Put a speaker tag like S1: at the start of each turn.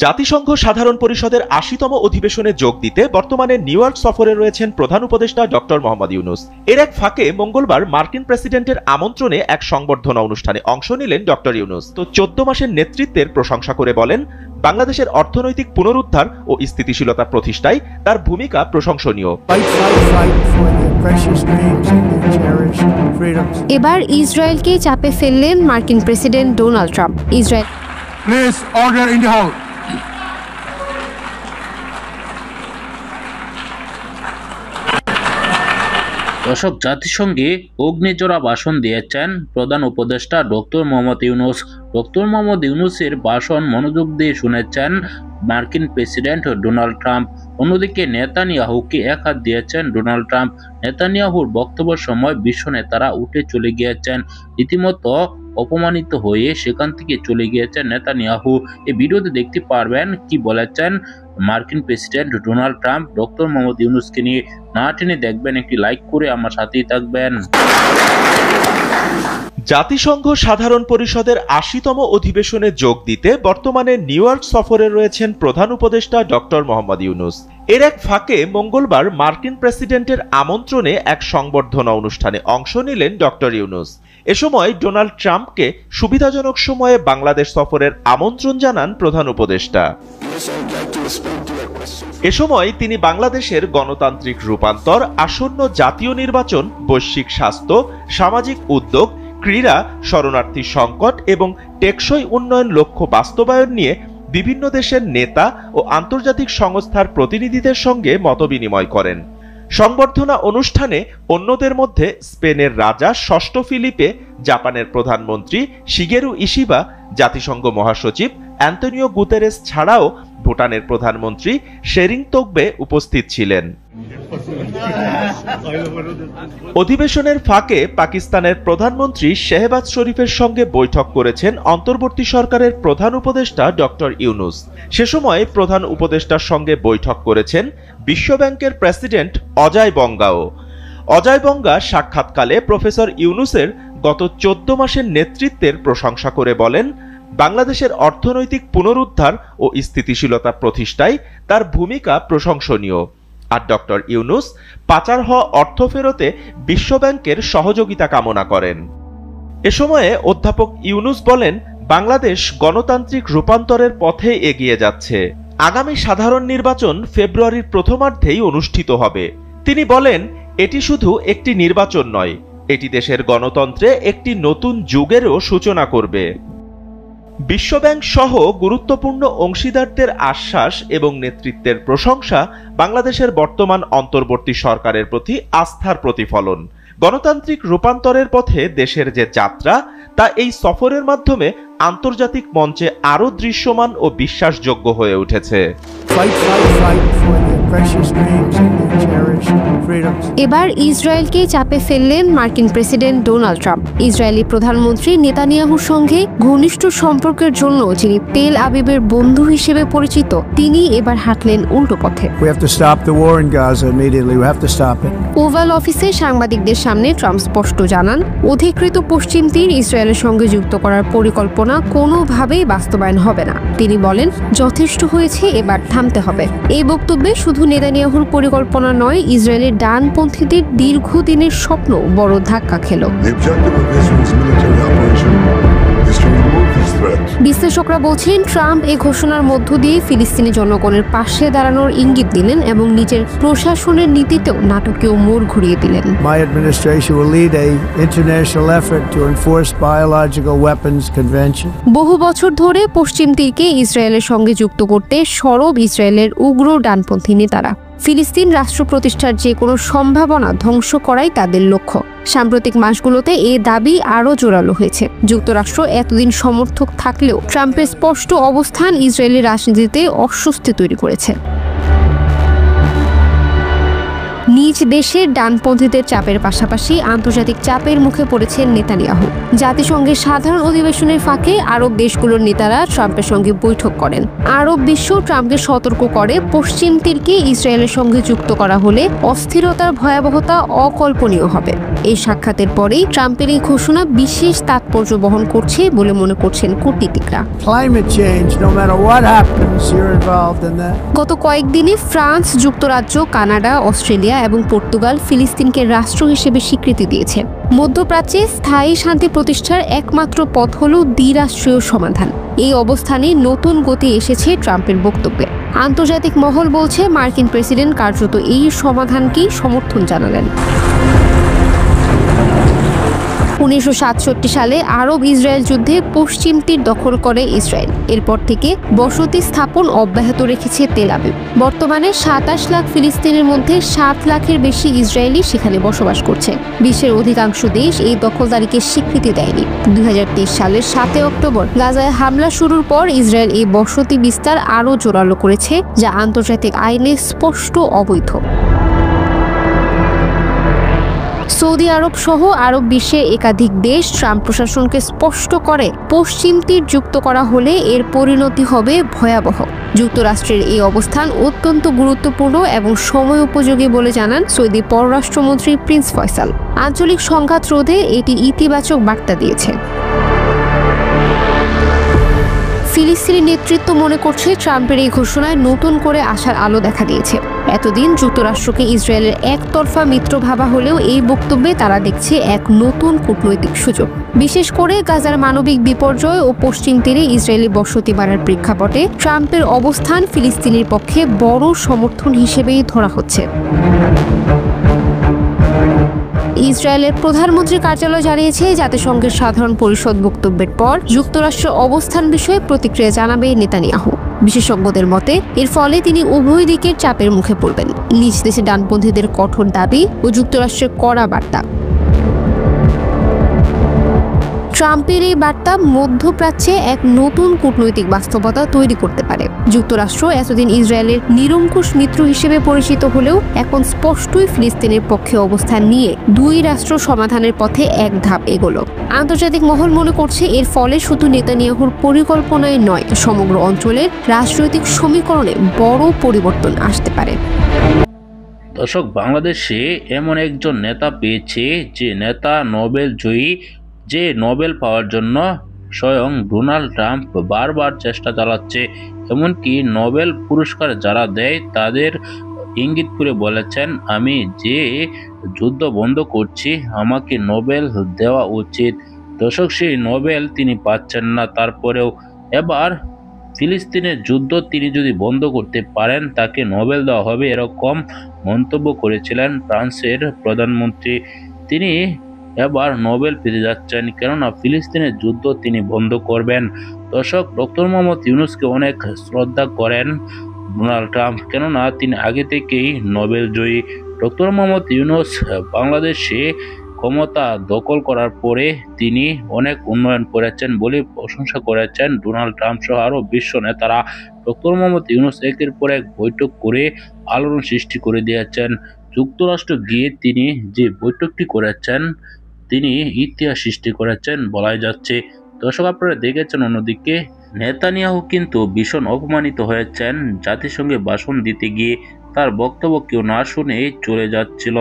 S1: জাতিসংঘ সাধারণ পরিষদের ৮০তম অধিবেশনে যোগ দিতে বর্তমানে নিউ ইয়র্ক সফরে রয়েছেন প্রধান উপদেষ্টা ডক্টর মোহাম্মদ ইউনূস। এর এক ফাঁকে মঙ্গলবার মার্কিন প্রেসিডেন্টের আমন্ত্রণে এক সংবর্ধনা অনুষ্ঠানে অংশ নিলেন ডক্টর ইউনূস। তো ১৪ মাসের নেতৃত্বের প্রশংসা করে বলেন, বাংলাদেশের অর্থনৈতিক পুনরুদ্ধার ও স্থিতিশীলতা প্রতিষ্ঠায় তার ভূমিকা প্রশংসনীয়।
S2: এবার ইসরায়েলকে চাপে ফেললেন মার্কিন president Donald Trump. Israel
S3: Please order in the hall.
S4: দর্শক, জাতিসংঘে অগ্নিজোড়া ভাষণ দিয়েছেন প্রধান উপদেষ্টা ডক্টর মোহাম্মদ ইউনূস। ডক্টর মোহাম্মদ ইউনূসের ভাষণ মনোযোগ দিয়ে শুনেছেন মার্কিন প্রেসিডেন্ট ডোনাল্ড ট্রাম্প। অন্যদিকে নেতানিয়াহুকে এক হাত দিয়েছেন ডোনাল্ড ট্রাম্প। নেতানিয়াহুর বক্তব্যের সময় বিশ্ব নেতারা উঠে চলে গিয়েছেন, রীতিমতো অপমানিত হয়ে সেখান থেকে চলে গিয়েছেন নেতানিয়াহু। এই ভিডিওতে দেখতে পারবেন কি বলেছেন মার্কিন president Donald Trump doctor Mohammad ইউনূসকে নিয়ে। না টেনে দেখবেন, একটি লাইক করে আমার সাথেই থাকবেন।
S1: জাতিসংঘ সাধারণ পরিষদের ৮০তম অধিবেশনে যোগ দিতে বর্তমানে নিউ ইয়র্ক সফরে রয়েছেন প্রধান উপদেষ্টা ডক্টর মোহাম্মদ ইউনূস। এর এক ফাঁকে মঙ্গলবার মার্কিন প্রেসিডেন্টের আমন্ত্রণে এক সংবর্ধনা অনুষ্ঠানে অংশ নিলেন ডক্টর ইউনূস। এ সময় ডোনাল্ড ট্রাম্পকে সুবিধাজনক সময়ে বাংলাদেশ সফরের আমন্ত্রণ জানান প্রধান উপদেষ্টা। এ সময় তিনি বাংলাদেশের গণতান্ত্রিক রূপান্তর, আসন্ন জাতীয় নির্বাচন, বৈশ্বিক স্বাস্থ্য, সামাজিক উদ্যোগ, ক্রীড়া, শরণার্থী সংকট এবং টেকসই উন্নয়ন লক্ষ্য বাস্তবায়ন নিয়ে বিভিন্ন দেশের নেতা ও আন্তর্জাতিক সংস্থার প্রতিনিধিদের সঙ্গে মতবিনিময় করেন। সংবর্ধনা অনুষ্ঠানে অন্যদের মধ্যে স্পেনের রাজা ষষ্ঠ ফিলিপে, জাপানের প্রধানমন্ত্রী শিগেরু ইশিবা, জাতিসংঘ মহাসচিব অ্যান্তোনিও গুতেরেস ছাড়াও ভুটানের প্রধানমন্ত্রী শেরিং তোগবে উপস্থিত ছিলেন। অধিবেশনের ফাঁকে পাকিস্তানের প্রধানমন্ত্রী শেহবাজ শরীফের সঙ্গে বৈঠক করেছেন অন্তর্বর্তী সরকারের প্রধান উপদেষ্টা ডক্টর ইউনূস। সে সময় প্রধান উপদেষ্টার সঙ্গে বৈঠক করেছেন বিশ্বব্যাংকের প্রেসিডেন্ট অজয় বঙ্গাও। অজয় বঙ্গা সাক্ষাৎকালে প্রফেসর ইউনূসের গত ১৪ মাসের নেতৃত্বের প্রশংসা করে বলেন, বাংলাদেশের অর্থনৈতিক পুনরুদ্ধার ও স্থিতিশীলতা প্রতিষ্ঠায় তার ভূমিকা প্রশংসনীয়। আর ডক্টর ইউনূস পাচার হওয়া অর্থ ফেরতে বিশ্বব্যাংকের সহযোগিতা কামনা করেন। এ সময়ে অধ্যাপক ইউনূস বলেন, বাংলাদেশ গণতান্ত্রিক রূপান্তরের পথে এগিয়ে যাচ্ছে। আগামী সাধারণ নির্বাচন ফেব্রুয়ারির প্রথমার্ধেই অনুষ্ঠিত হবে। তিনি বলেন, এটি শুধু একটি নির্বাচন নয়, এটি দেশের গণতন্ত্রে একটি নতুন যুগেরও সূচনা করবে। বিশ্বব্যাংক সহ গুরুত্বপূর্ণ অংশীদারদের আশ্বাস এবং নেতৃত্বের প্রশংসা বাংলাদেশের বর্তমান অন্তর্বর্তী সরকারের প্রতি আস্থার প্রতিফলন। গণতান্ত্রিক রূপান্তরের পথে দেশের যে যাত্রা, তা এই সফরের মাধ্যমে আন্তর্জাতিক মঞ্চে আরও দৃশ্যমান ও বিশ্বাসযোগ্য হয়ে উঠেছে।
S2: এবার ইসরায়েলকে চাপে ফেললেন মার্কিন প্রেসিডেন্ট ডোনাল্ড ট্রাম্প। ইসরায়েলি প্রধানমন্ত্রী নেতানিয়াহুর সঙ্গে ঘনিষ্ঠ সম্পর্কের জন্য যিনি তেল আবিবের বন্ধু হিসেবে পরিচিত, তিনি এবার হাঁটলেন উল্টো পথে। ওভাল অফিসে সাংবাদিকদের সামনে ট্রাম্প স্পষ্ট জানান, অধিকৃত পশ্চিম তীর ইসরায়েলের সঙ্গে যুক্ত করার পরিকল্পনা কোনোভাবেই বাস্তবায়ন হবে না। তিনি বলেন, যথেষ্ট হয়েছে, এবার থামতে হবে। এই বক্তব্যে শুধু নেতানিয়াহুর পরিকল্পনা নয়, ইসরায়েলের ডানপন্থীদের দীর্ঘদিনের স্বপ্ন বড় ধাক্কা খেল। বিশ্লেষকরা বলছেন, ট্রাম্প এই ঘোষণার মধ্য দিয়ে ফিলিস্তিনি জনগণের পাশে দাঁড়ানোর ইঙ্গিত দিলেন এবং নিজের প্রশাসনের নীতিতেও নাটকীয় মোড় ঘুরিয়ে দিলেন। বহু বছর ধরে পশ্চিম তীরকে ইসরায়েলের সঙ্গে যুক্ত করতে সরব ইসরায়েলের উগ্র ডানপন্থী নেতারা। ফিলিস্তিন রাষ্ট্র প্রতিষ্ঠার যে কোনো সম্ভাবনা ধ্বংস করাই তাদের লক্ষ্য। সাম্প্রতিক মাসগুলোতে এ দাবি আরও জোরালো হয়েছে। যুক্তরাষ্ট্র এতদিন সমর্থক থাকলেও ট্রাম্পের স্পষ্ট অবস্থান ইসরায়েলি রাজনীতিতে অস্বস্তি তৈরি করেছে। নিজ দেশের ডানপন্থীদের চাপের পাশাপাশি আন্তর্জাতিক চাপের মুখে পড়েছেন নেতানিয়াহু। জাতিসংঘের সাধারণ অধিবেশনের ফাঁকে আরব দেশগুলোর নেতারা ট্রাম্পের সঙ্গে বৈঠক করেন। আরব বিশ্ব ট্রাম্পকে সতর্ক করে পশ্চিম তীরকে ইসরায়েলের সঙ্গে যুক্ত করা হলে অস্থিরতার ভয়াবহতা অকল্পনীয় হবে। এই সাক্ষাতের পরেই ট্রাম্পের এই ঘোষণা বিশেষ তাৎপর্য বহন করছে বলে মনে করছেন কূটনীতিকরা। গত কয়েকদিনে ফ্রান্স, যুক্তরাজ্য, কানাডা, অস্ট্রেলিয়া এবং পর্তুগাল ফিলিস্তিনকে রাষ্ট্র হিসেবে স্বীকৃতি দিয়েছে। মধ্যপ্রাচ্যে স্থায়ী শান্তি প্রতিষ্ঠার একমাত্র পথ হল দ্বিরাষ্ট্রীয় সমাধান। এই অবস্থানে নতুন গতি এসেছে ট্রাম্পের বক্তব্যে। আন্তর্জাতিক মহল বলছে মার্কিন প্রেসিডেন্ট কার্যত এই সমাধানকেই সমর্থন জানালেন। 1967 সালে আরব ইসরায়েল যুদ্ধে পশ্চিম তীর দখল করে ইসরায়েল। এরপর থেকে বসতি স্থাপন অব্যাহত রেখেছে তেল আবিব। বর্তমানে 27 লাখ ফিলিস্তিনের মধ্যে 7 লাখের বেশি ইসরায়েলি সেখানে বসবাস করছে। বিশ্বের অধিকাংশ দেশ এই দখলদারিকে স্বীকৃতি দেয়নি। 2023 সালের 7 অক্টোবর গাজায় হামলা শুরুর পর ইসরায়েল এই বসতি বিস্তার আরও জোরালো করেছে, যা আন্তর্জাতিক আইনে স্পষ্ট অবৈধ। সৌদি আরব সহ আরব বিশ্বের একাধিক দেশ ট্রাম্প প্রশাসনকে স্পষ্ট করে পশ্চিম তীর যুক্ত করা হলে এর পরিণতি হবে ভয়াবহ। যুক্তরাষ্ট্রের এই অবস্থান অত্যন্ত গুরুত্বপূর্ণ এবং সময় উপযোগী বলে জানান সৌদি পররাষ্ট্রমন্ত্রী প্রিন্স ফয়সাল। আঞ্চলিক সংঘাত রোধে এটি ইতিবাচক বার্তা দিয়েছে। ফিলিস্তিনি নেতৃত্ব মনে করছে ট্রাম্পের এই ঘোষণায় নতুন করে আশার আলো দেখা দিয়েছে। এতদিন যুক্তরাষ্ট্রকে ইসরায়েলের একতরফা মিত্র ভাবা হলেও এই বক্তব্যে তারা দেখছে এক নতুন কূটনৈতিক সুযোগ। বিশেষ করে গাজার মানবিক বিপর্যয় ও পশ্চিম তীরে ইসরায়েলি বসতি বাড়ার প্রেক্ষাপটে ট্রাম্পের অবস্থান ফিলিস্তিনের পক্ষে বড় সমর্থন হিসেবেই ধরা হচ্ছে। ইসরায়েলের প্রধানমন্ত্রী কার্যালয় জানিয়েছে, জাতিসংঘের সাধারণ পরিষদ বক্তব্যের পর যুক্তরাষ্ট্রের অবস্থান বিষয়ে প্রতিক্রিয়া জানাবে নেতানিয়াহু। বিশেষজ্ঞদের মতে এর ফলে তিনি উভয় দিকের চাপের মুখে পড়বেন। নিজ দেশে ডানপন্থীদের কঠোর দাবি ও যুক্তরাষ্ট্রের কড়া বার্তা। ট্রাম্পের এই বার্তা মধ্যপ্রাচ্যে এক নতুন কূটনৈতিক বাস্তবতা তৈরি করতে পারে। যুক্তরাষ্ট্র এতদিন ইসরায়েলের নিরঙ্কুশ মিত্র হিসেবে পরিচিত হলেও এখন স্পষ্টই ফিলিস্তিনের পক্ষে অবস্থান নিয়ে দুই রাষ্ট্র সমাধানের পথে এক ধাপ এগোলো। আন্তর্জাতিক মহল মনে করছে এর ফলে শুধু নেতানিয়াহুর পরিকল্পনায় নয়, সমগ্র অঞ্চলের রাজনৈতিক সমীকরণে বড় পরিবর্তন আসতে পারে।
S4: দর্শক, বাংলাদেশে এমন একজন নেতা পেয়েছে যে নেতা নোবেল জয়ী, যে নোবেল পাওয়ার জন্য স্বয়ং ডোনাল্ড ট্রাম্প বারবার চেষ্টা চালাচ্ছে। এমনকি নোবেল পুরস্কার যারা দেয় তাদের ইঙ্গিত করে বলেছেন, আমি যে যুদ্ধ বন্ধ করছি আমাকে নোবেল দেওয়া উচিত। দর্শক, সেই নোবেল তিনি পাচ্ছেন না। তারপরেও এবার ফিলিস্তিনের যুদ্ধ তিনি যদি বন্ধ করতে পারেন তাকে নোবেল দেওয়া হবে, এরকম মন্তব্য করেছিলেন ফ্রান্সের প্রধানমন্ত্রী। তিনি এবার নোবেল পেতে যাচ্ছেন, কেননা ফিলিস্তিনের যুদ্ধ তিনি বন্ধ করবেন। দর্শক, ডক্টর মোহাম্মদ ইউনূসকে অনেক শ্রদ্ধা করেন ডোনাল্ড ট্রাম্প, কেননা তিনি আগে থেকেই নোবেল জয়ী। ডক্টর মোহাম্মদ ইউনূস বাংলাদেশে ক্ষমতা দখল করার পরে তিনি অনেক উন্নয়ন করেছেন বলে প্রশংসা করেছেন ডোনাল্ড ট্রাম্প সহ আরও বিশ্ব নেতারা। ডক্টর মোহাম্মদ ইউনূস একের পর এক বৈঠক করে আলোড়ন সৃষ্টি করে দিয়েছেন। যুক্তরাষ্ট্র গিয়ে তিনি যে বৈঠকটি করেছেন তিনি ইতিহাস সৃষ্টি করেছেন বলাই যাচ্ছে। দর্শক, আপনারা দেখেছেন অন্যদিকে নেতানিয়াহু কিন্তু ভীষণ অপমানিত হয়েছেন। জাতিসংঘে ভাষণ দিতে গিয়ে তার বক্তব্য কেউ না শুনে চলে যাচ্ছিল।